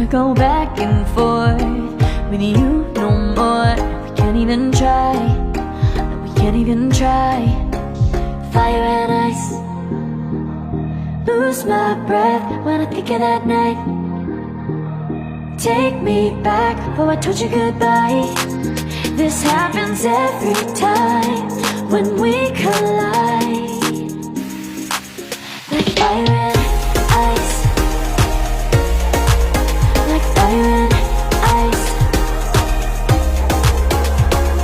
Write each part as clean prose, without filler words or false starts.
go back and forth with you no more. We can't even try, no, we can't even try. Fire and ice, lose my breath when I think of that night. Take me back, oh I told you goodbye. This happens every time when we collide. Like fire and ice, like fire and ice.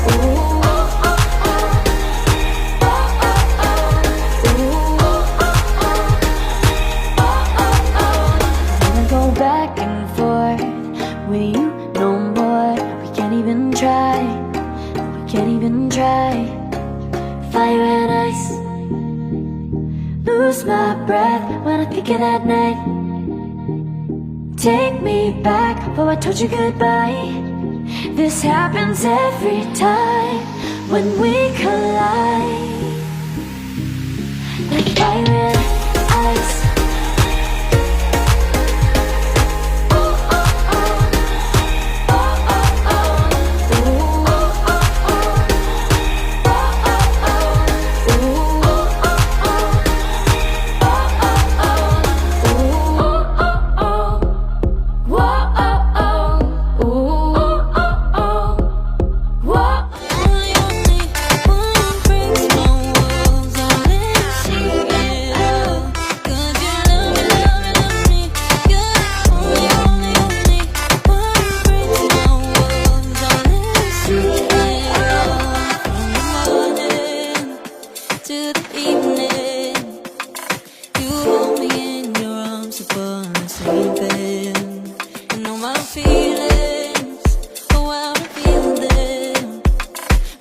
Ooh, oh, oh, oh. Oh, oh, oh. Ooh, oh, oh, oh. Oh, oh, oh. Wanna go back and forth with you no more. We can't even try, we can't even try. Fire and ice, lose my breath when I think of that night. Take me back, oh I told you goodbye. This happens every time when we collide. Like fire and ice.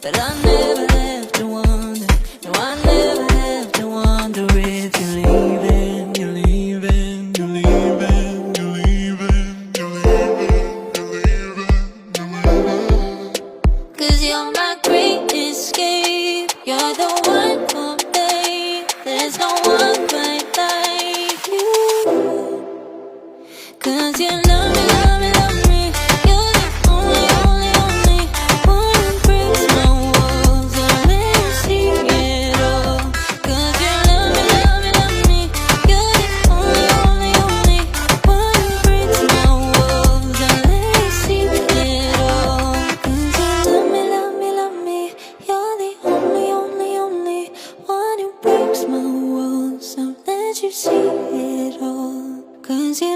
But I never have to wonder, no I never have to wonder if you're leaving, you're leaving, you're leaving, you're leaving, you're leaving, you're leaving, you're leaving. 'Cause you're my great escape, you're the one for me, there's no one quite like you. 'Cause you love me, love me, love me, you're the only, only, only one who breaks my walls, I'll let you see it all. 'Cause you love me, love me, love me, you're the only, only, only one who breaks my walls, I'll let you see it all. 'Cause you love me, love me, love me, you're the only, only, only one who breaks my walls, I'll let you see it all. 'Cause you